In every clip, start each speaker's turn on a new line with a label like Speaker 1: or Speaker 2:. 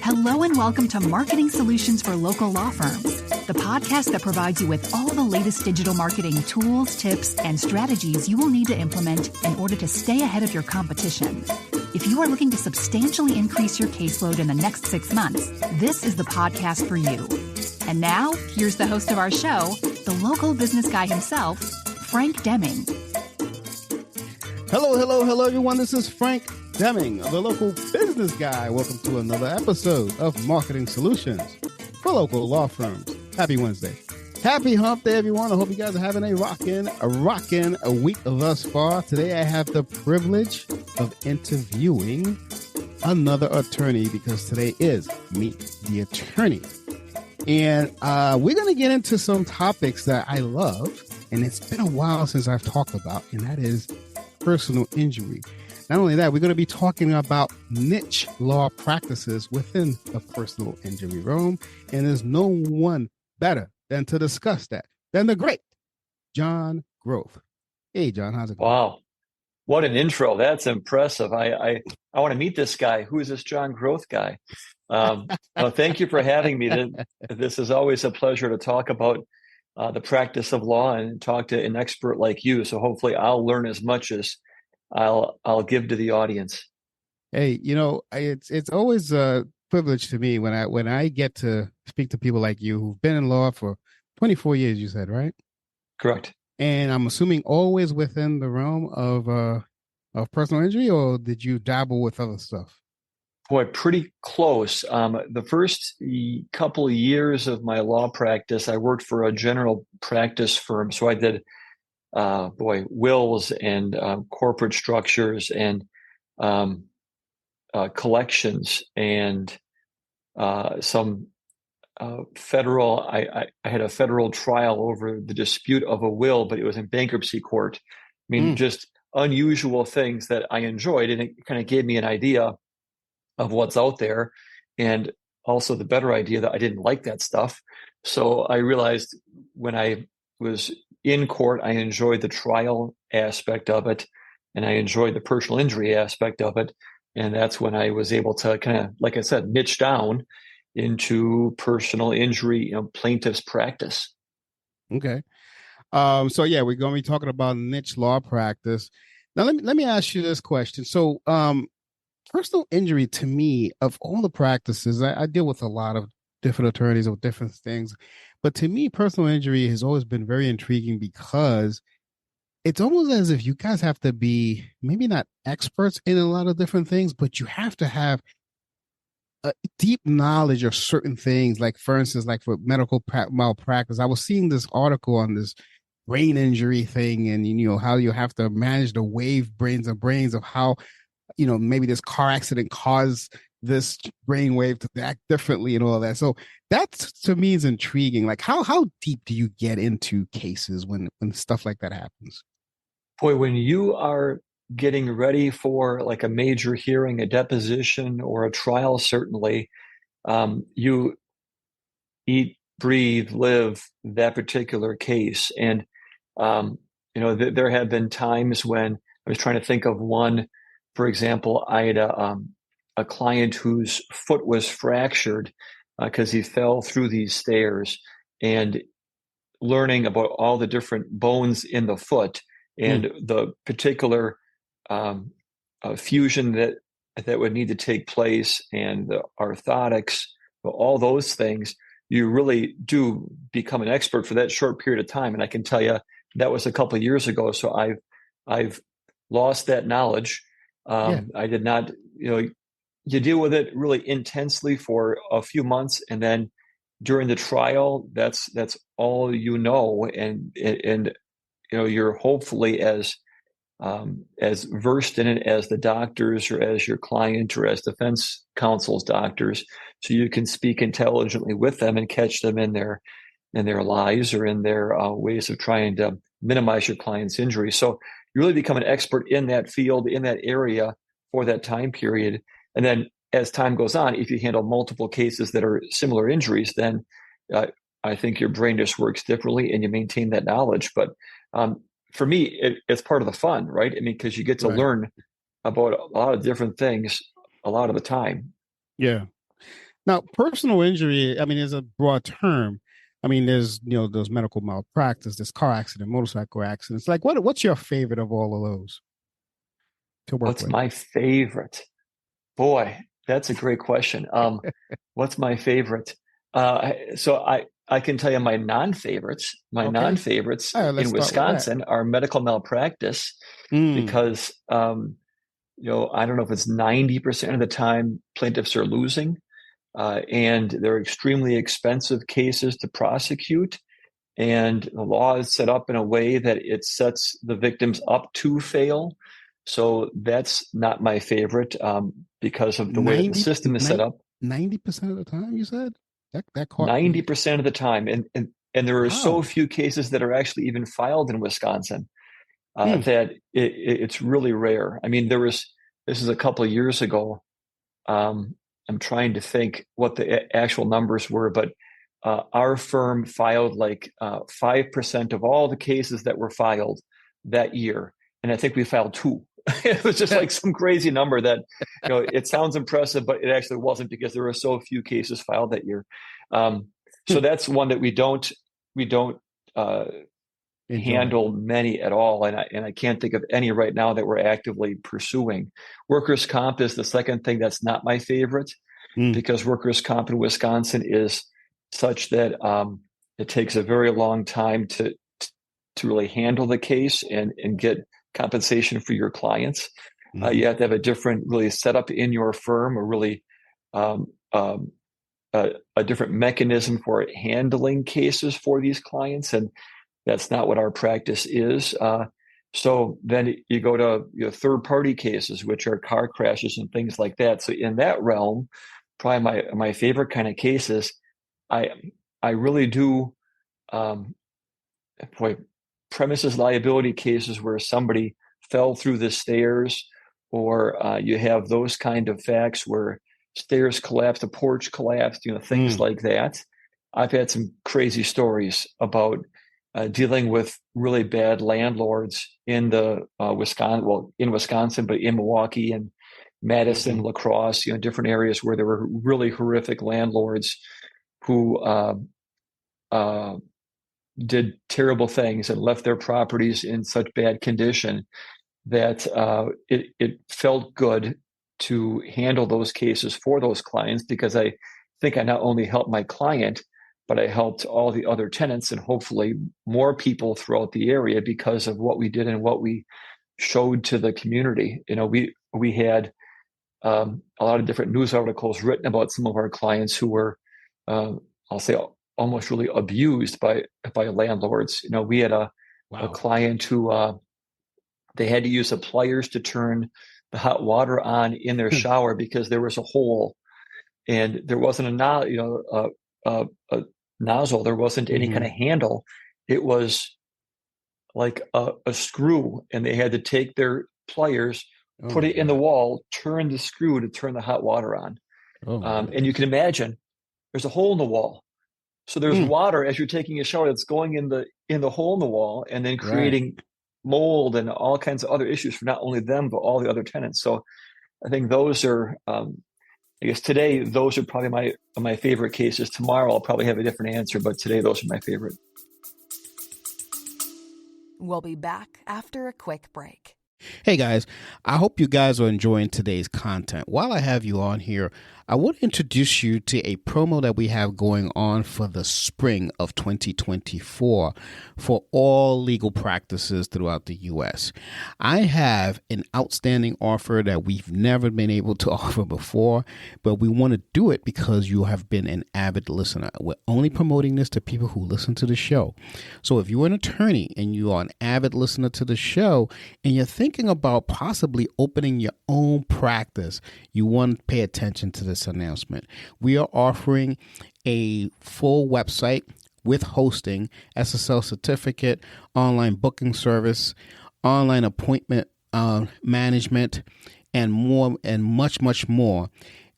Speaker 1: Hello and welcome to Marketing Solutions for Local Law Firms, the podcast that provides you with all the latest digital marketing tools, tips, and strategies you will need to implement in order to stay ahead of your competition. If you are looking to substantially increase your caseload in the next 6 months, this is the podcast for you. And now, here's the host of our show, the local business guy himself, Frank Deming.
Speaker 2: Hello, everyone. This is Frank Deming, the local business guy. Welcome to another episode of Marketing Solutions for Local Law Firms. Happy Wednesday. Happy Hump Day, everyone. I hope you guys are having a rockin' week thus far. Today, I have the privilege of interviewing another attorney because today is Meet the Attorney. And we're going to get into some topics that I love, and it's been a while since I've talked about, and that is personal injury. Not only that, we're going to be talking about niche law practices within the personal injury realm. And there's no one better than to discuss that than the great Jon Groth. Hey, Jon, how's it going?
Speaker 3: Wow. What an intro. That's impressive. I want to meet this guy. Who is this Jon Groth guy? Thank you for having me. This is always a pleasure to talk about the practice of law and talk to an expert like you. So hopefully I'll learn as much as I'll give to the audience.
Speaker 2: Hey, it's always a privilege to me when I get to speak to people like you who've been in law for 24 years, you said, right?
Speaker 3: Correct.
Speaker 2: And I'm assuming always within the realm of personal injury, or did you dabble with other stuff?
Speaker 3: Boy, pretty close. The first couple of years of my law practice, I worked for a general practice firm. So I did wills and corporate structures and collections and some federal. I had a federal trial over the dispute of a will, but it was in bankruptcy court. I mean, just unusual things that I enjoyed, and it kind of gave me an idea of what's out there, and also the better idea that I didn't like that stuff. So I realized when I was in court, I enjoyed the trial aspect of it, and I enjoyed the personal injury aspect of it. And that's when I was able to kind of, like I said, niche down into personal injury, plaintiff's practice.
Speaker 2: Okay. So yeah, we're going to be talking about niche law practice. Now, let me ask you this question. So, personal injury, to me, of all the practices, I deal with a lot of different attorneys with different things. But to me, personal injury has always been very intriguing because it's almost as if you guys have to be maybe not experts in a lot of different things, but you have to have a deep knowledge of certain things. Like, for instance, like for medical malpractice, I was seeing this article on this brain injury thing, and how you have to manage the wave brains of how maybe this car accident caused this brainwave to act differently and all that. So that to me is intriguing. Like how deep do you get into cases when stuff like that happens?
Speaker 3: Boy, when you are getting ready for like a major hearing, a deposition or a trial, certainly, you eat, breathe, live that particular case. And, there have been times when I was trying to think of one. For example, I had a client whose foot was fractured because he fell through these stairs, and learning about all the different bones in the foot and the particular fusion that would need to take place, and the orthotics, all those things, you really do become an expert for that short period of time. And I can tell you that was a couple of years ago. So I've lost that knowledge. I did not, you deal with it really intensely for a few months, and then during the trial, that's all and you're hopefully as versed in it as the doctors or as your client or as defense counsel's doctors, so you can speak intelligently with them and catch them in their lies or in their ways of trying to minimize your client's injury. So you really become an expert in that field, in that area for that time period. And then as time goes on, if you handle multiple cases that are similar injuries, then I think your brain just works differently and you maintain that knowledge. But for me, it's part of the fun, right? I mean, because you get to learn about a lot of different things a lot of the time.
Speaker 2: Yeah. Now, personal injury, I mean, is a broad term. I mean, there's, there's medical malpractice, there's car accident, motorcycle accidents. Like, what's your favorite of all of those to work
Speaker 3: What's
Speaker 2: with?
Speaker 3: my favorite? Boy, that's a great question. What's my favorite? So I can tell you my non-favorites. My
Speaker 2: Okay.
Speaker 3: non-favorites
Speaker 2: All right, let's
Speaker 3: in
Speaker 2: start with that.
Speaker 3: Wisconsin are medical malpractice because, I don't know if it's 90% of the time plaintiffs are losing, and they're extremely expensive cases to prosecute. And the law is set up in a way that it sets the victims up to fail. So that's not my favorite because of the way that the system is set up.
Speaker 2: 90% of the time, you said? That caught me.
Speaker 3: 90% of the time. And there are so few cases that are actually even filed in Wisconsin that it's really rare. I mean, this is a couple of years ago. I'm trying to think what the actual numbers were, but our firm filed like 5% of all the cases that were filed that year. And I think we filed 2. It was just like some crazy number that, it sounds impressive, but it actually wasn't because there were so few cases filed that year. So that's one that we don't handle many at all. And I can't think of any right now that we're actively pursuing. Workers' comp is the second thing that's not my favorite because workers' comp in Wisconsin is such that it takes a very long time to really handle the case and get compensation for your clients. You have to have a different really setup in your firm, or really a different mechanism for handling cases for these clients. And that's not what our practice is. So then you go to third-party cases, which are car crashes and things like that. So in that realm, probably my favorite kind of cases, I really do premises liability cases where somebody fell through the stairs, or you have those kind of facts where stairs collapsed, a porch collapsed, things like that. I've had some crazy stories about dealing with really bad landlords in the in Wisconsin, but in Milwaukee and Madison, La Crosse, different areas where there were really horrific landlords who did terrible things and left their properties in such bad condition that it felt good to handle those cases for those clients, because I think I not only helped my client, but I helped all the other tenants and hopefully more people throughout the area because of what we did and what we showed to the community. We had a lot of different news articles written about some of our clients who were, I'll say, almost really abused by landlords. We had a client who they had to use the pliers to turn the hot water on in their shower because there was a hole, and there wasn't a nozzle. There wasn't any kind of handle. It was like a screw, and they had to take their pliers, put it in the wall, turn the screw to turn the hot water on. And you can imagine there's a hole in the wall. So there's water as you're taking a shower that's going in the hole in the wall, and then creating mold and all kinds of other issues for not only them, but all the other tenants. So I think those are, I guess today, those are probably my favorite cases. Tomorrow, I'll probably have a different answer, but today, those are my favorite.
Speaker 4: We'll be back after a quick break.
Speaker 2: Hey guys, I hope you guys are enjoying today's content. While I have you on here, I want to introduce you to a promo that we have going on for the spring of 2024 for all legal practices throughout the U.S. I have an outstanding offer that we've never been able to offer before, but we want to do it because you have been an avid listener. We're only promoting this to people who listen to the show. So if you're an attorney and you are an avid listener to the show and you're thinking about possibly opening your own practice, you want to pay attention to this announcement. We are offering a full website with hosting, SSL certificate, online booking service, online appointment management, and more, and much, much more,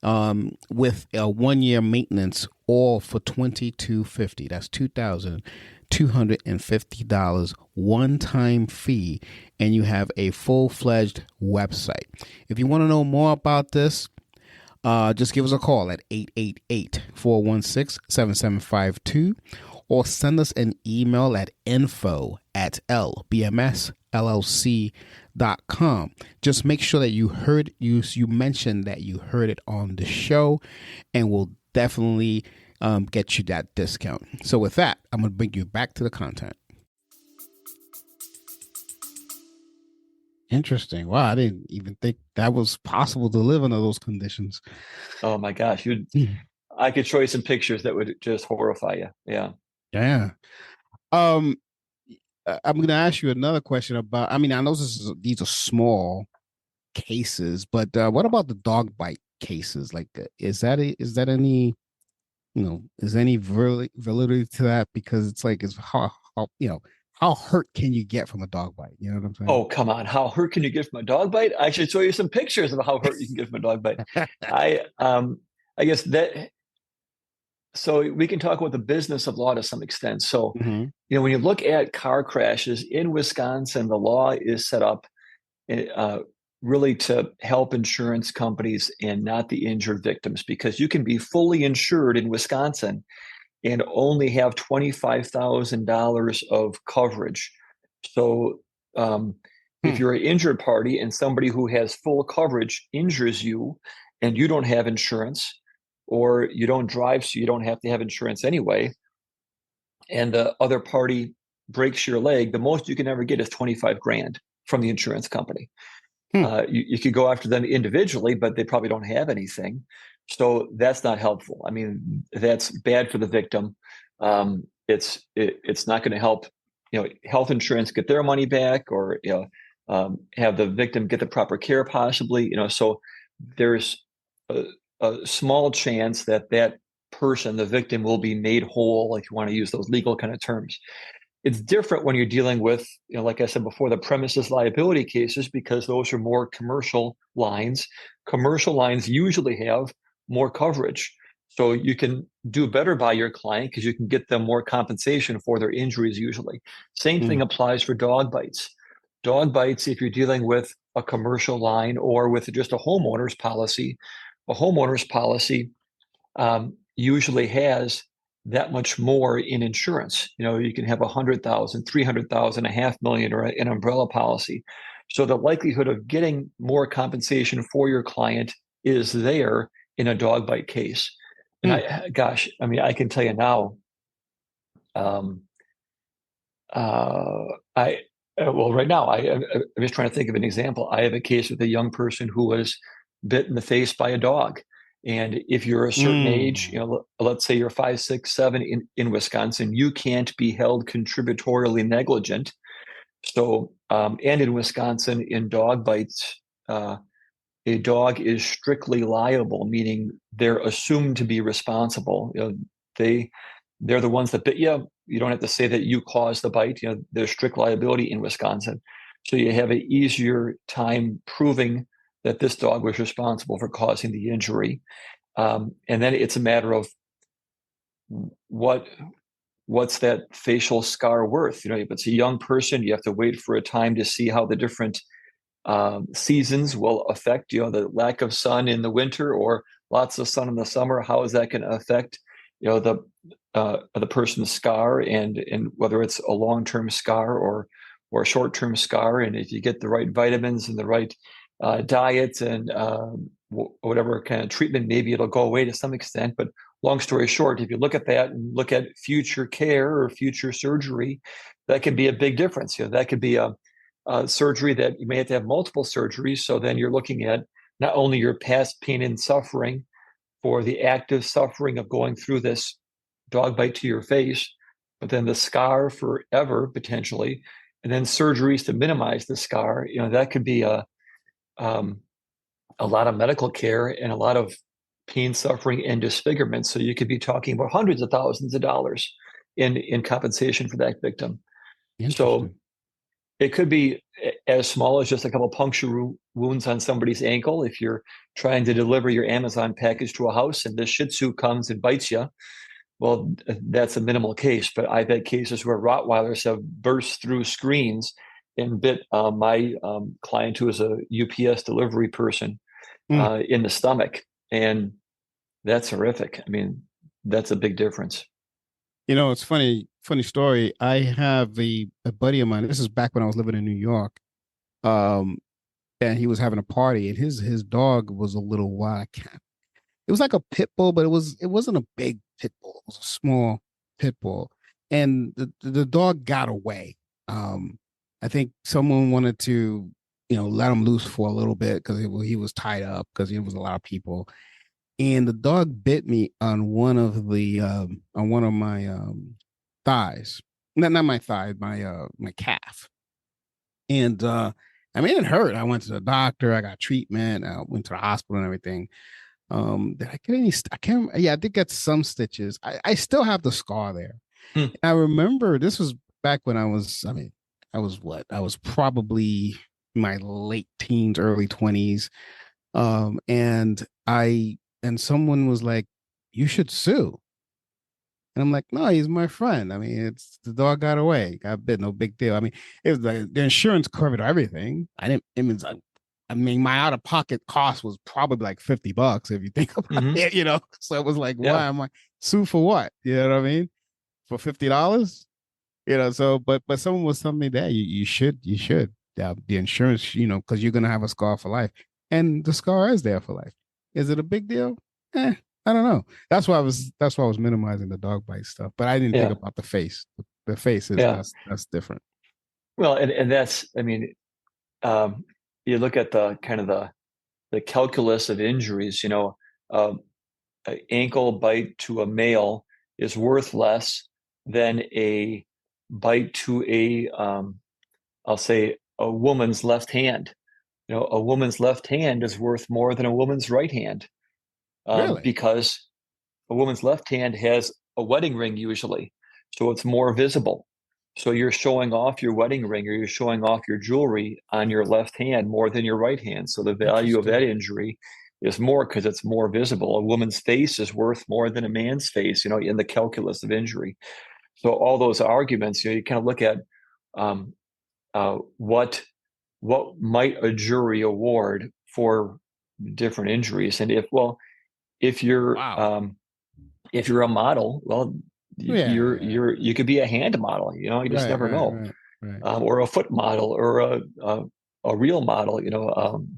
Speaker 2: with a 1-year maintenance, all for $2,250. That's $2,250 one-time fee, and you have a full-fledged website. If you want to know more about this, just give us a call at 888-416-7752, or send us an email at info@lbmsllc.com. Just make sure that you mentioned that you heard it on the show, and we'll definitely get you that discount. So with that, I'm going to bring you back to the content. Interesting. Wow, I didn't even think that was possible to live under those conditions.
Speaker 3: Oh my gosh, I could show you some pictures that would just horrify you. Yeah.
Speaker 2: Yeah. I'm going to ask you another question about, I mean, I know these are small cases, but what about the dog bite cases? Like, is any validity to that? Because it's like, how hurt can you get from a dog bite? You know what I'm saying?
Speaker 3: Oh, come on. How hurt can you get from a dog bite? I should show you some pictures of how hurt you can get from a dog bite. I guess that, so we can talk about the business of law to some extent. So, when you look at car crashes in Wisconsin, the law is set up really to help insurance companies and not the injured victims, because you can be fully insured in Wisconsin and only have $25,000 of coverage. So if you're an injured party and somebody who has full coverage injures you and you don't have insurance, or you don't drive, so you don't have to have insurance anyway, and the other party breaks your leg, the most you can ever get is $25,000 from the insurance company. You could go after them individually, but they probably don't have anything. So that's not helpful. I mean, that's bad for the victim. It's not going to help, health insurance get their money back, or, have the victim get the proper care possibly, so there's a small chance that person, the victim, will be made whole, if you want to use those legal kind of terms. It's different when you're dealing with, like I said before, the premises liability cases, because those are more commercial lines. Commercial lines usually have more coverage. So you can do better by your client because you can get them more compensation for their injuries usually. Same thing applies for dog bites. Dog bites, if you're dealing with a commercial line or with just a homeowner's policy, usually has that much more in insurance. You can have 100,000, 300,000, $500,000, or an umbrella policy. So the likelihood of getting more compensation for your client is there in a dog bite case. And I can tell you now, right now, I'm just trying to think of an example. I have a case with a young person who was bit in the face by a dog. And if you're a certain age, let's say you're 5, 6, 7 in Wisconsin, you can't be held contributorily negligent. So, and in Wisconsin, in dog bites, a dog is strictly liable, meaning they're assumed to be responsible. They're the ones that bit you. You don't have to say that you caused the bite. There's strict liability in Wisconsin. So you have an easier time proving that this dog was responsible for causing the injury. And then it's a matter of what's that facial scar worth? If it's a young person, you have to wait for a time to see how the different seasons will affect, the lack of sun in the winter or lots of sun in the summer. How is that going to affect, the person's scar, and whether it's a long-term scar or a short-term scar. And if you get the right vitamins and the right diet and whatever kind of treatment, maybe it'll go away to some extent. But long story short, if you look at that and look at future care or future surgery, that can be a big difference. That could be a surgery that you may have to have multiple surgeries. So then you're looking at not only your past pain and suffering for the active suffering of going through this dog bite to your face, but then the scar forever potentially, and then surgeries to minimize the scar. That could be a lot of medical care and a lot of pain, suffering, and disfigurement. So you could be talking about hundreds of thousands of dollars in compensation for that victim. So It could be as small as just a couple puncture wounds on somebody's ankle. If you're trying to deliver your Amazon package to a house and the Shih Tzu comes and bites you, well, that's a minimal case. But I've had cases where Rottweilers have burst through screens and bit my client, who is a UPS delivery person,
Speaker 2: Mm.
Speaker 3: in the stomach. And that's horrific. I mean, that's a big difference.
Speaker 2: It's funny story. I have a buddy of mine. This is back when I was living in New York. Um, and he was having a party, and his dog was a little wild cat. It was like a pit bull, but it wasn't a big pit bull. It was a small pit bull, and the dog got away. I think someone wanted to, let him loose for a little bit because he was tied up because there was a lot of people, and the dog bit me on one of my thighs. Not my thigh, my calf. And I mean, it hurt. I went to the doctor, I got treatment, I went to the hospital and everything. Did I get any? I can't. Yeah, I did get some stitches. I still have the scar there.
Speaker 3: Hmm.
Speaker 2: I remember this was back when I was. I mean, I was what? I was probably my late teens, early 20s. And someone was like, "You should sue." And I'm like, no, he's my friend. I mean, it's the dog got away, got bit, no big deal. I mean, it was like the insurance covered everything. I mean, my out of pocket cost was probably like $50 if you think about it. So it was like, why am I sue for what? You know what I mean? For $50? So but someone was telling me that you should. The insurance, because you're gonna have a scar for life. And the scar is there for life. Is it a big deal? I don't know. That's why I was minimizing the dog bite stuff. But I didn't think about the face. The face is that's different.
Speaker 3: Well, and that's, I mean, you look at the kind of the calculus of injuries, an ankle bite to a male is worth less than a bite to I'll say a woman's left hand. A woman's left hand is worth more than a woman's right hand,
Speaker 2: Really?
Speaker 3: because a woman's left hand has a wedding ring usually, so it's more visible. So you're showing off your wedding ring or you're showing off your jewelry on your left hand more than your right hand. So the value of that injury is more because it's more visible. A woman's face is worth more than a man's face, in the calculus of injury. So all those arguments, you kind of look at um, what might a jury award for different injuries, and if you're
Speaker 2: Wow.
Speaker 3: if you're a model, well,
Speaker 2: Yeah.
Speaker 3: you could be a hand model, you just never know,
Speaker 2: Right.
Speaker 3: or a foot model, or a real model,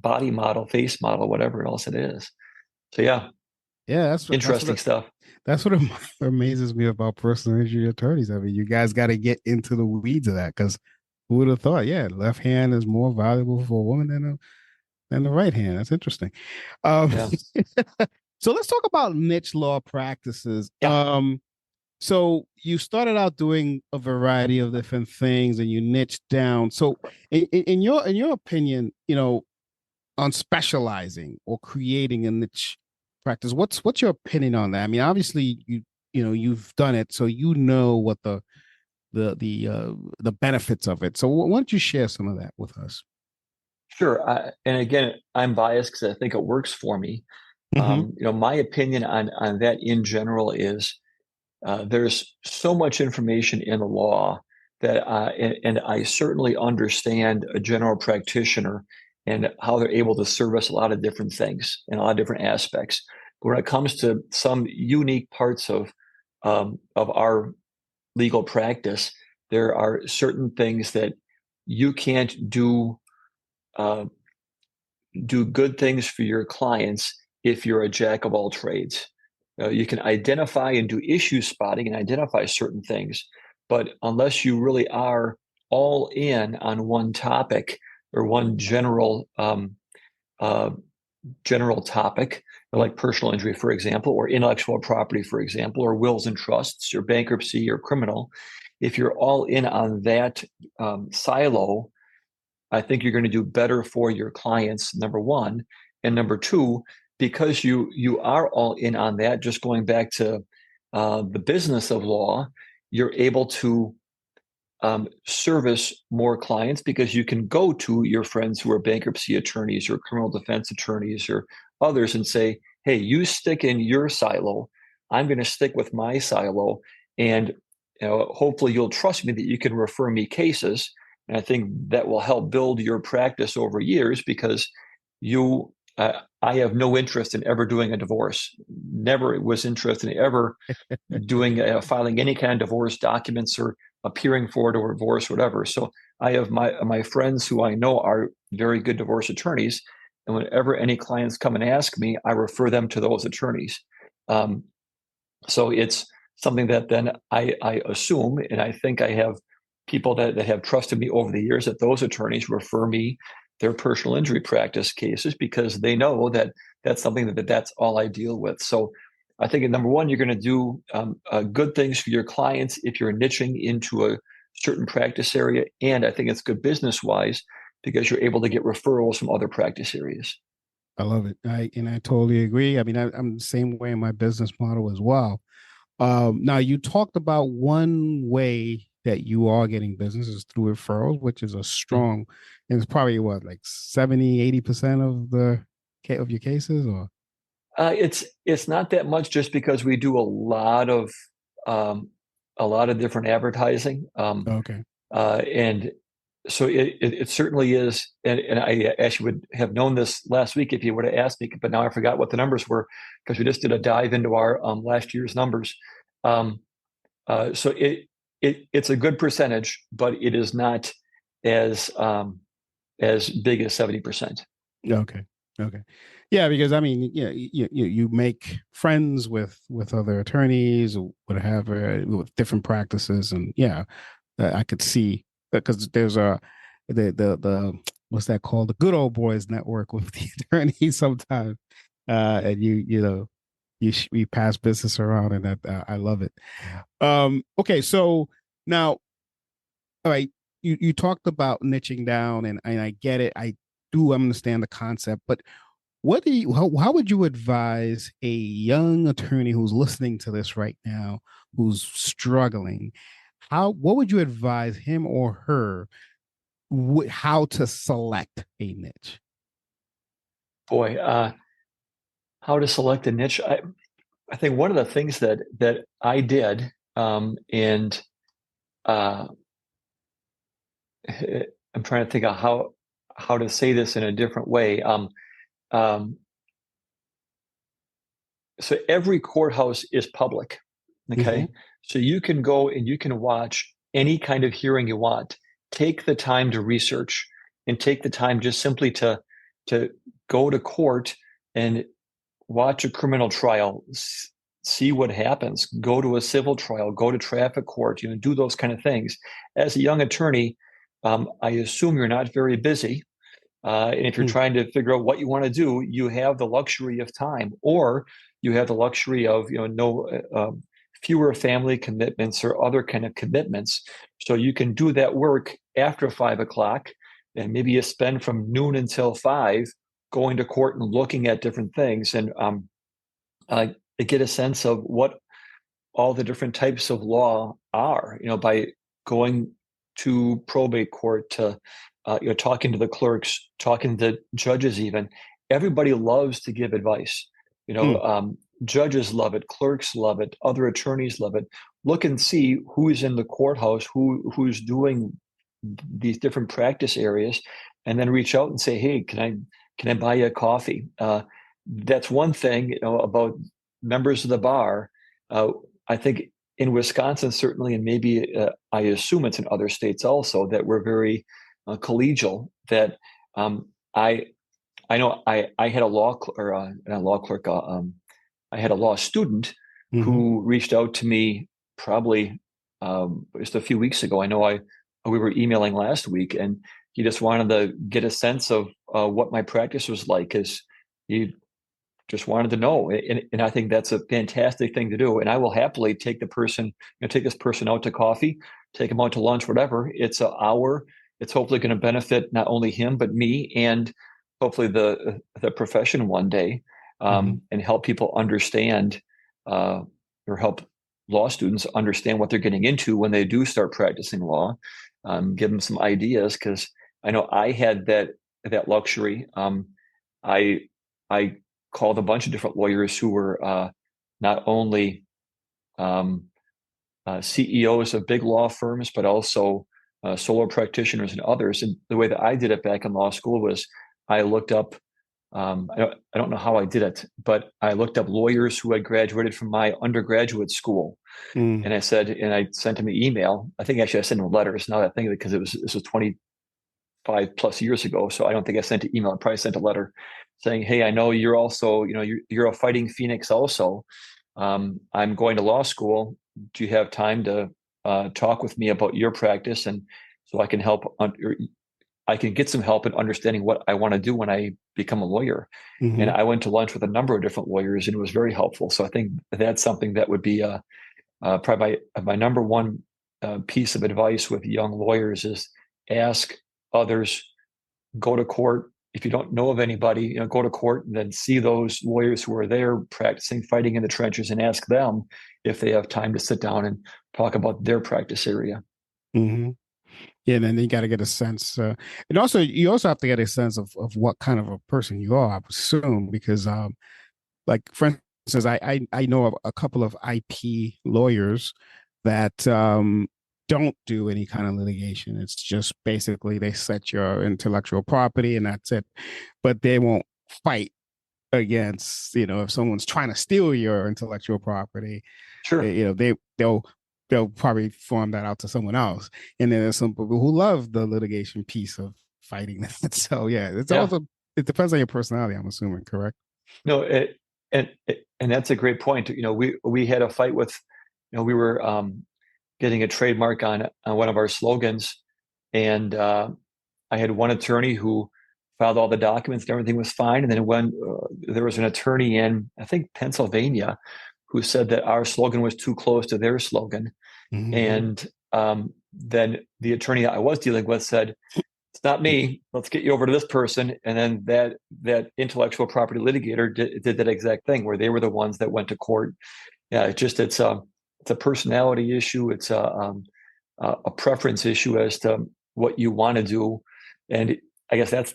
Speaker 3: body model, face model, whatever else it is. So yeah, interesting stuff.
Speaker 2: That's what amazes me about personal injury attorneys. I mean, you guys got to get into the weeds of that because who would have thought? Yeah, left hand is more valuable for a woman than the right hand. That's interesting.
Speaker 3: Yeah.
Speaker 2: So let's talk about niche law practices.
Speaker 3: Yeah.
Speaker 2: So you started out doing a variety of different things, and you niched down. So, in your opinion, on specializing or creating a niche practice, what's your opinion on that? I mean, obviously you've done it, so you know what the benefits of it. So why don't you share some of that with us?
Speaker 3: Sure. And again, I'm biased because I think it works for me. My opinion on that in general is there's so much information in the law that, and I certainly understand a general practitioner and how they're able to service a lot of different things and a lot of different aspects. But when it comes to some unique parts of our legal practice, there are certain things that you can't uh, do good things for your clients if you're a jack of all trades. You can identify and do issue spotting and identify certain things, but unless you really are all in on one topic or one general topic, like personal injury, for example, or intellectual property, for example, or wills and trusts, or bankruptcy, or criminal, if you're all in on that silo, I think you're going to do better for your clients, number one. And number two, because you are all in on that, just going back to the business of law, you're able to service more clients because you can go to your friends who are bankruptcy attorneys or criminal defense attorneys or others and say, hey, you stick in your silo. I'm going to stick with my silo. And hopefully you'll trust me that you can refer me cases. And I think that will help build your practice over years because I have no interest in ever doing a divorce. Never was interested in ever doing filing any kind of divorce documents or appearing for a divorce, whatever. So I have my friends who I know are very good divorce attorneys, and whenever any clients come and ask me, I refer them to those attorneys. So it's something that then I assume, and I think I have people that have trusted me over the years, that those attorneys refer me their personal injury practice cases because they know that that's something that's all I deal with. So I think number one, you're going to do good things for your clients if you're niching into a certain practice area. And I think it's good business wise because you're able to get referrals from other practice areas.
Speaker 2: I love it. I totally agree. I mean, I'm the same way in my business model as well. Now, you talked about one way that you are getting business is through referrals, which is a strong, and it's probably what, like 70-80% of your cases, or?
Speaker 3: It's not that much just because we do a lot of different advertising.
Speaker 2: Okay.
Speaker 3: And so it certainly is. And I actually would have known this last week if you would have asked me, but now I forgot what the numbers were because we just did a dive into our last year's numbers. So it's a good percentage, but it is not as big as 70%.
Speaker 2: Okay. Okay. Yeah, because I mean, you make friends with other attorneys or whatever with different practices, and I could see because there's the what's that called, the good old boys network with the attorneys sometimes, and we pass business around, and that I love it. Okay, so now, all right, you talked about niching down, and I get it. I do understand the concept, but how would you advise a young attorney who's listening to this right now, who's struggling? What would you advise him or her how to select a niche?
Speaker 3: Boy, how to select a niche. I think one of the things that I did, and I'm trying to think of how to say this in a different way. So every courthouse is public. Okay. Mm-hmm. So you can go and you can watch any kind of hearing you want. Take the time to research and take the time just simply to go to court and watch a criminal trial, see what happens, go to a civil trial, go to traffic court, do those kind of things. As a young attorney, I assume you're not very busy. And if you're trying to figure out what you want to do, you have the luxury of time, or you have the luxury of fewer family commitments or other kind of commitments. So you can do that work after 5 o'clock, and maybe you spend from noon until 5 going to court and looking at different things, and get a sense of what all the different types of law are. By going to probate court, to talking to the clerks, talking to judges, even everybody loves to give advice. Judges love it, clerks love it, other attorneys love it. Look and see who's in the courthouse, who's doing these different practice areas, and then reach out and say, hey, can I buy you a coffee? That's one thing about members of the bar. I think in Wisconsin, certainly, and maybe I assume it's in other states also, that we're very collegial. That I know I had a law clerk. I had a law student who reached out to me probably just a few weeks ago. I know we were emailing last week, and he just wanted to get a sense of what my practice was like, because he just wanted to know. And I think that's a fantastic thing to do. And I will happily take this person out to coffee, take him out to lunch, whatever. It's an hour. It's hopefully going to benefit not only him, but me, and hopefully the profession one day, and help people understand or help law students understand what they're getting into when they do start practicing law. Give them some ideas, because I know I had that luxury. I I called a bunch of different lawyers who were not only CEOs of big law firms, but also solo practitioners and others. And the way that I did it back in law school was I looked up, I don't know how I did it, but I looked up lawyers who had graduated from my undergraduate school. And I sent them an email. I think actually I sent them letters, now that I think of it, because this was 25 plus years ago. So I don't think I sent an email. I probably sent a letter saying, hey, I know you're also, you're a fighting Phoenix also. I'm going to law school. Do you have time to talk with me about your practice? And so I can I can get some help in understanding what I want to do when I become a lawyer.
Speaker 2: Mm-hmm.
Speaker 3: And I went to lunch with a number of different lawyers, and it was very helpful. So I think that's something that would be probably my number one piece of advice with young lawyers is ask others, go to court. If you don't know of anybody, go to court and then see those lawyers who are there practicing, fighting in the trenches, and ask them if they have time to sit down and talk about their practice area.
Speaker 2: Mm-hmm. Yeah, and then you got to get a sense, and also you also have to get a sense of what kind of a person you are, I assume, because like for instance, I know of a couple of IP lawyers that don't do any kind of litigation. It's just basically they set your intellectual property and that's it, but they won't fight against, if someone's trying to steal your intellectual property.
Speaker 3: Sure.
Speaker 2: They'll probably farm that out to someone else. And then there's some people who love the litigation piece of fighting that. So yeah, also, it depends on your personality, I'm assuming, correct?
Speaker 3: No, and that's a great point. We had a fight with, we were getting a trademark on one of our slogans, and I had one attorney who filed all the documents and everything was fine. And then when there was an attorney in, I think, Pennsylvania, who said that our slogan was too close to their slogan. Mm-hmm. And then the attorney I was dealing with said, it's not me, let's get you over to this person. And then that intellectual property litigator did that exact thing, where they were the ones that went to court. Yeah, it's a personality issue. It's a preference issue as to what you want to do. And I guess that's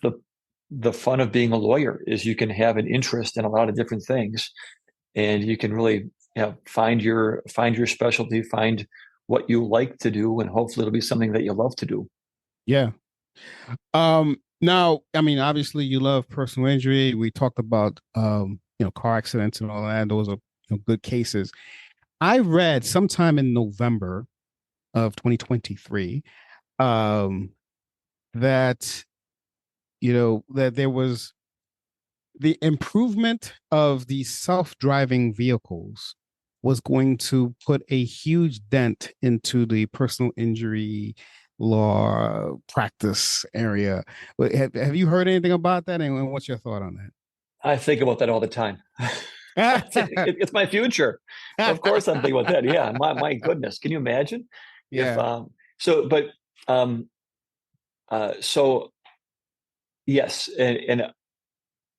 Speaker 3: the fun of being a lawyer, is you can have an interest in a lot of different things, and you can really find your specialty, find what you like to do, and hopefully it'll be something that you love to do.
Speaker 2: Yeah. Now, I mean, obviously you love personal injury. We talked about car accidents and all that. Those are good cases. I read sometime in November of 2023 that there was the improvement of the self-driving vehicles was going to put a huge dent into the personal injury law practice area. Have you heard anything about that? And what's your thought on that?
Speaker 3: I think about that all the time. It's my future. Of course I'm thinking about that. Yeah. My goodness. Can you imagine?
Speaker 2: Yeah.
Speaker 3: So yes. And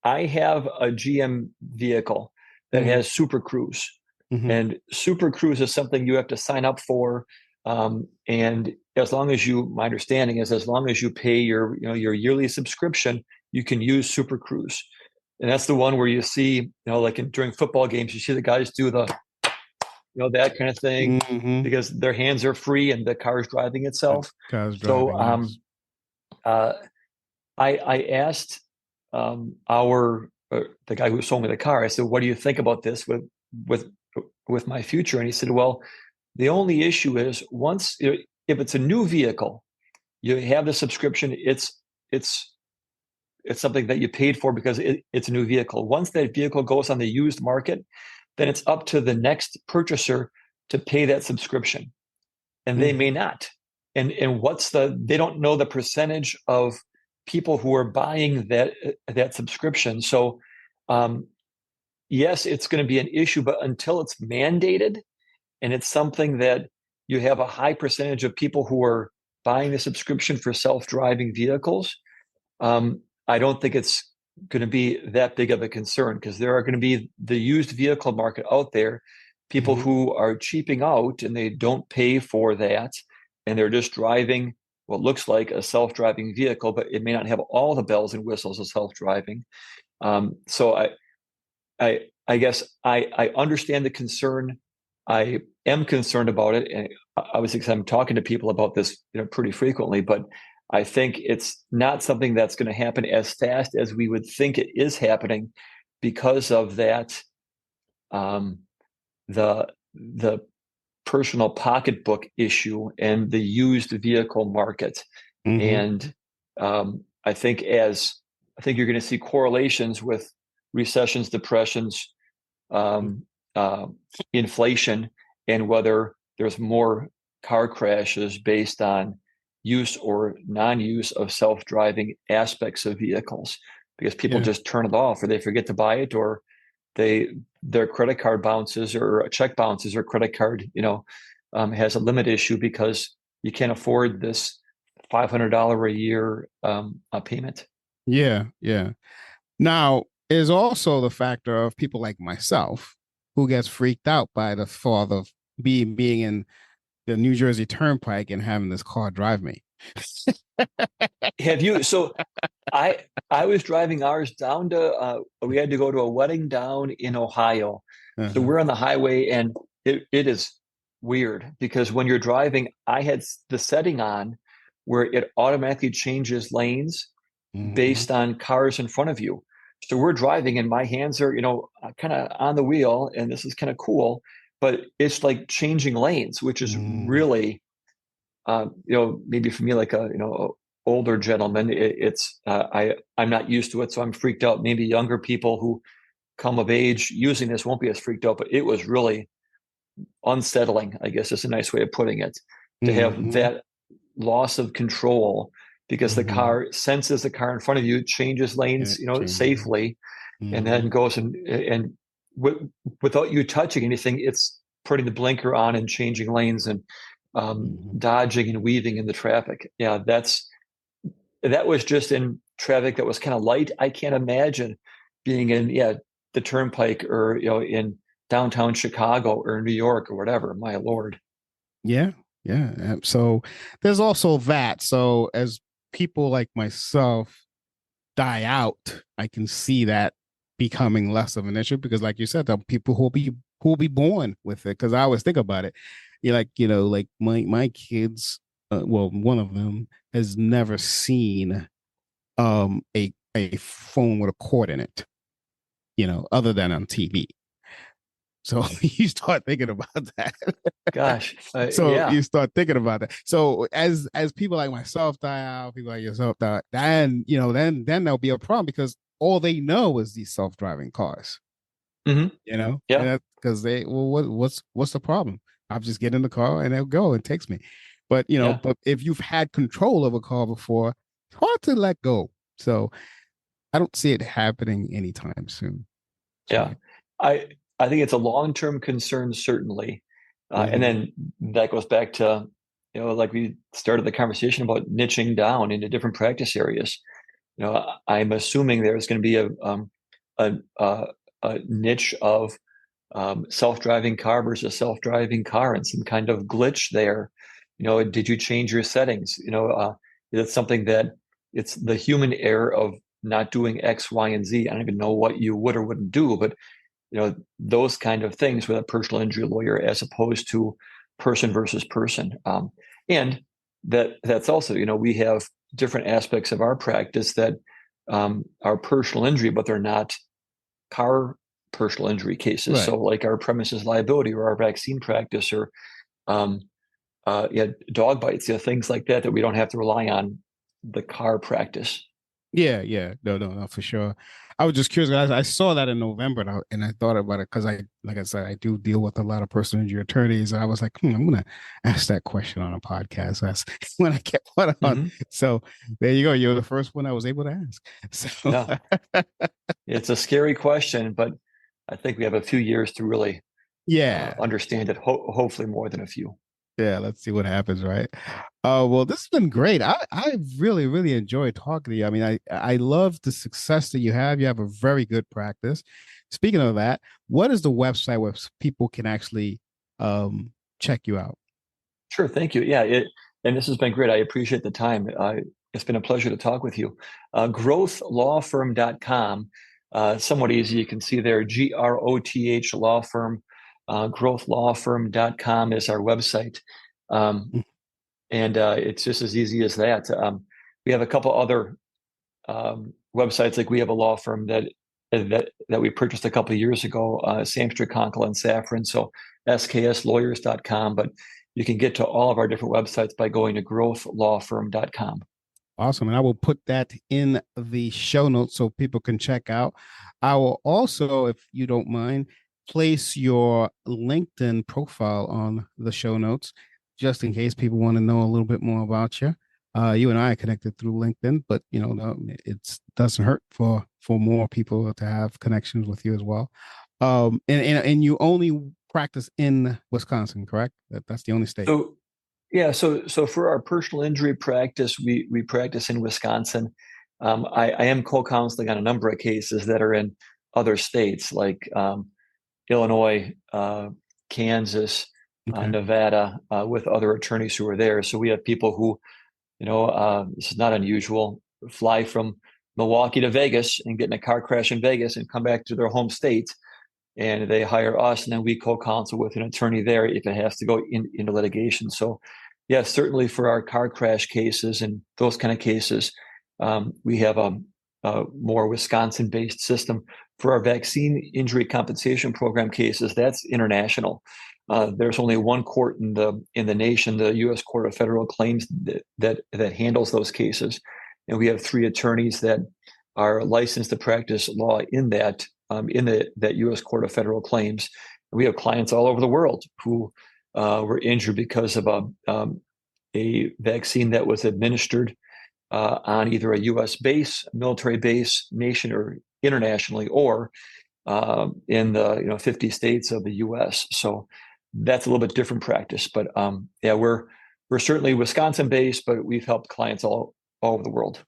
Speaker 3: I have a GM vehicle that mm-hmm. has Super Cruise. Mm-hmm. And Super Cruise is something you have to sign up for. And as long as my understanding is, as long as you pay your yearly subscription, you can use Super Cruise. And that's the one where you see, like during football games, you see the guys do the, that kind of thing, mm-hmm. because their hands are free and the car is driving itself. I asked the guy who sold me the car, I said, what do you think about this with my future? And he said, well, the only issue is once, if it's a new vehicle, you have the subscription, it's something that you paid for because it's a new vehicle. Once that vehicle goes on the used market, then it's up to the next purchaser to pay that subscription. And they may not. And they don't know the percentage of people who are buying that subscription. So yes, it's going to be an issue, but until it's mandated and it's something that you have a high percentage of people who are buying the subscription for self-driving vehicles, I don't think it's going to be that big of a concern, because there are going to be the used vehicle market out there. people who are cheaping out and they don't pay for that, and they're just driving what looks like a self-driving vehicle, but it may not have all the bells and whistles of self-driving. So I guess I understand the concern. I am concerned about it, and obviously because I'm talking to people about this, pretty frequently. But I think it's not something that's going to happen as fast as we would think it is happening, because of that, the personal pocketbook issue and the used vehicle market. And I think you're going to see correlations with recessions, depressions, inflation, and whether there's more car crashes based on use or non-use of self-driving aspects of vehicles, because people just turn it off, or they forget to buy it, or their credit card bounces, or a check bounces, or credit card has a limit issue because you can't afford this $500 a year payment.
Speaker 2: Yeah. Now, is also the factor of people like myself who gets freaked out by the thought of being in the New Jersey Turnpike and having this car drive me.
Speaker 3: Have you? So I was driving ours down to we had to go to a wedding down in Ohio. So we're on the highway, and it is weird because when you're driving, I had the setting on where it automatically changes lanes based on cars in front of you. So we're driving and my hands are, kind of on the wheel, and this is kind of cool, but it's like changing lanes, which is really, maybe for me, like a older gentleman, I'm not used to it, so I'm freaked out. Maybe younger people who come of age using this won't be as freaked out, but it was really unsettling, I guess is a nice way of putting it, to have that loss of control, because the car senses the car in front of you, changes lanes, safely, and then goes and without you touching anything, it's putting the blinker on and changing lanes and dodging and weaving in the traffic. Yeah, that was just in traffic that was kind of light. I can't imagine being in the Turnpike, or in downtown Chicago or New York or whatever. My Lord.
Speaker 2: Yeah. So there's also that. So as people like myself die out, I can see that becoming less of an issue, because like you said, the people who will be born with it. Because I always think about it. Like my kids, one of them has never seen a phone with a cord in it, other than on TV. So you start thinking about that.
Speaker 3: Gosh.
Speaker 2: You start thinking about that. So as people like myself die out, people like yourself die, then then there'll be a problem, because all they know is these self-driving cars.
Speaker 3: Yeah.
Speaker 2: Because what's the problem? I'll just get in the car and it'll go and takes me. But but if you've had control of a car before, it's hard to let go. So I don't see it happening anytime soon.
Speaker 3: Yeah. I think it's a long-term concern, certainly. And then that goes back to, like we started the conversation about niching down into different practice areas. I'm assuming there's going to be a niche of self-driving car versus self-driving car, and some kind of glitch there. Did you change your settings? It's something that it's the human error of not doing X, Y, and Z. I don't even know what you would or wouldn't do, but those kind of things with a personal injury lawyer, as opposed to person versus person. And that's also, we have different aspects of our practice that are personal injury, but they're not car personal injury cases. Right. So like our premises liability, or our vaccine practice, or dog bites, things like that we don't have to rely on the car practice.
Speaker 2: Yeah. No, for sure. I was just curious. I saw that in November, and I thought about it because like I said, I do deal with a lot of personal injury attorneys. And I was like, I'm going to ask that question on a podcast. That's when I kept one on. So there you go. You're the first one I was able to ask. So
Speaker 3: it's a scary question, but I think we have a few years to really understand it. Hopefully more than a few.
Speaker 2: Yeah, let's see what happens, right? Well, this has been great. I really, really enjoyed talking to you. I mean, I love the success that you have. You have a very good practice. speaking of that, what is the website where people can actually check you out?
Speaker 3: Sure. Thank you. Yeah. And this has been great. I appreciate the time. It's been a pleasure to talk with you. Growthlawfirm.com. Somewhat easy. You can see there, GROTH law firm. Growthlawfirm.com is our website. And it's just as easy as that. We have a couple other websites. Like we have a law firm that we purchased a couple of years ago, Samster, Conkle, and Safran. So skslawyers.com. But you can get to all of our different websites by going to growthlawfirm.com.
Speaker 2: Awesome. And I will put that in the show notes so people can check out. I will also, if you don't mind, place your LinkedIn profile on the show notes, just in case people want to know a little bit more about you. You and I are connected through LinkedIn, but it doesn't hurt for more people to have connections with you as well. And you only practice in Wisconsin, correct? That's the only state.
Speaker 3: So, yeah. So for our personal injury practice, we practice in Wisconsin. I am co-counseling on a number of cases that are in other states like Illinois, Kansas, Nevada, with other attorneys who are there. So we have people who, this is not unusual, fly from Milwaukee to Vegas and get in a car crash in Vegas and come back to their home state. And they hire us, and then we co-counsel with an attorney there if it has to go into litigation. So, yes, certainly for our car crash cases and those kind of cases, we have a more Wisconsin-based system. For our vaccine injury compensation program cases, that's international. There's only one court in the nation, the U.S. Court of Federal Claims, that handles those cases, and we have 3 attorneys that are licensed to practice law in that U.S. Court of Federal Claims. We have clients all over the world who were injured because of a vaccine that was administered on either a U.S. base, military base, nation or internationally, or in the 50 states of the U.S. So that's a little bit different practice. But yeah, we're certainly Wisconsin based, but we've helped clients all over the world.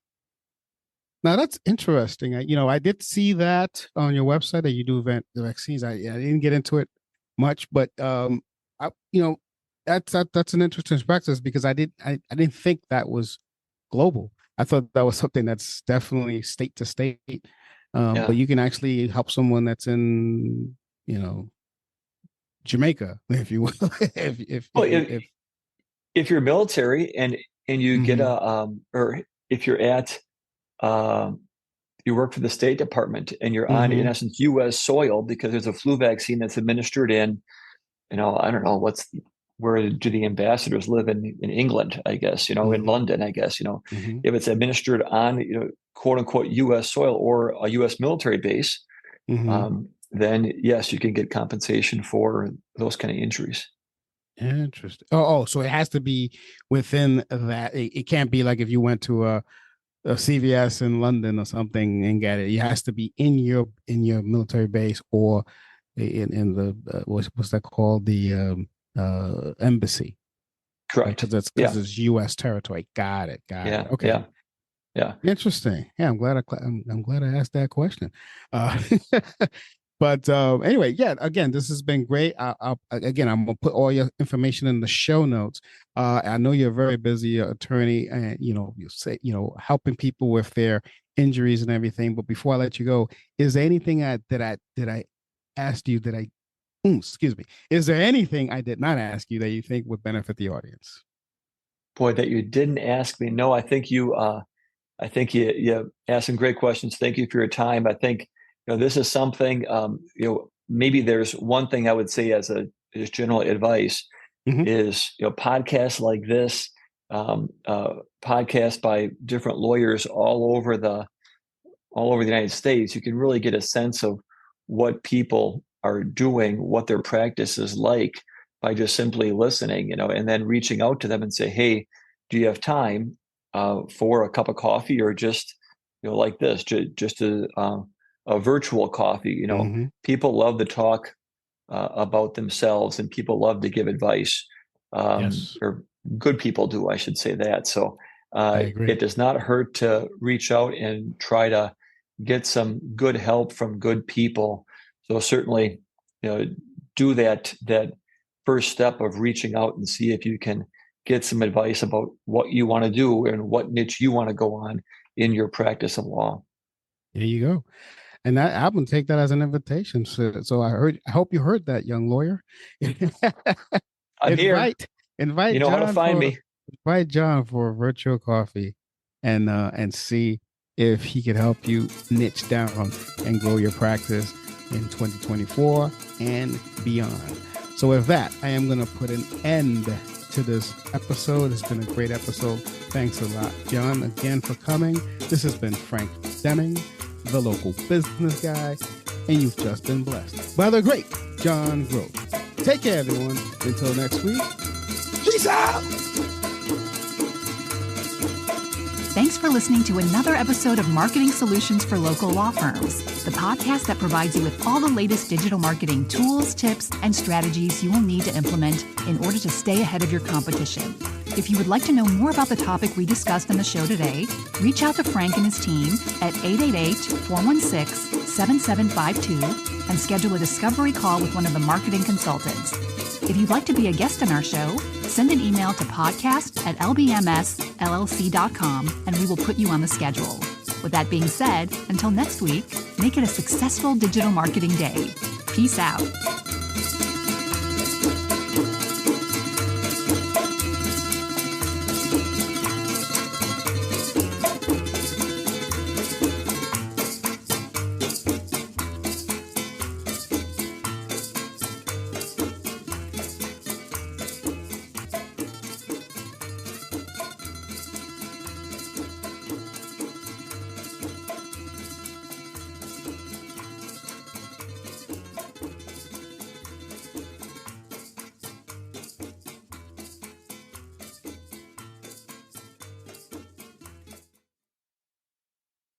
Speaker 2: Now that's interesting. I did see that on your website that you do the vaccines. I didn't get into it much, but that's an interesting practice because I didn't think that was global. I thought that was something that's definitely state to state. But you can actually help someone that's in Jamaica, if you will.
Speaker 3: if you're military and you get or if you're at you work for the State Department and you're on, in essence, U.S. soil because there's a flu vaccine that's administered in, I don't know where do the ambassadors live in England, I guess, in London, I guess, if it's administered on, quote unquote, U.S. soil or a U.S. military base, then yes, you can get compensation for those kind of injuries.
Speaker 2: Interesting. So it has to be within that. It can't be like if you went to a CVS in London or something and get it. It has to be in your military base or in the what's that called, the embassy.
Speaker 3: Correct.
Speaker 2: Because it's U.S. territory. Got it. Okay.
Speaker 3: Yeah.
Speaker 2: Interesting. Yeah, I'm glad I asked that question. But anyway, yeah. Again, this has been great. I'm gonna put all your information in the show notes. I know you're a very busy attorney, and you say helping people with their injuries and everything. But before I let you go, is there anything that I asked you that I excuse me? Is there anything I did not ask you that you think would benefit the audience?
Speaker 3: Boy, that you didn't ask me. No, I think you asked some great questions. Thank you for your time. I think this is something. Maybe there's one thing I would say as general advice is podcasts like this, podcasts by different lawyers all over the United States. You can really get a sense of what people are doing, what their practice is like by just simply listening, and then reaching out to them and say, hey, do you have time for a cup of coffee or just, like this, just a virtual coffee? People love to talk about themselves and people love to give advice.
Speaker 2: Yes.
Speaker 3: Or good people do, I should say that. So it does not hurt to reach out and try to get some good help from good people So certainly, do that first step of reaching out and see if you can get some advice about what you want to do and what niche you want to go on in your practice of law.
Speaker 2: There you go. And I'm going to take that as an invitation. So I hope you heard that, young lawyer.
Speaker 3: I'm here.
Speaker 2: Invite
Speaker 3: you know
Speaker 2: Jon
Speaker 3: how to find me.
Speaker 2: Invite Jon for a virtual coffee and see if he could help you niche down and grow your practice in 2024 and beyond. So with that, I am going to put an end to this episode. It's been a great episode. Thanks a lot, Jon, again for coming. This has been Frank Deming, the local business guy, and you've just been blessed by the great Jon Groth. Take care, everyone. Until next week, peace out.
Speaker 1: Thanks for listening to another episode of Marketing Solutions for Local Law Firms, the podcast that provides you with all the latest digital marketing tools, tips, and strategies you will need to implement in order to stay ahead of your competition. If you would like to know more about the topic we discussed on the show today, reach out to Frank and his team at 888-416-7752 and schedule a discovery call with one of the marketing consultants. If you'd like to be a guest on our show, send an email to podcast@lbmsllc.com and we will put you on the schedule. With that being said, until next week, make it a successful digital marketing day. Peace out.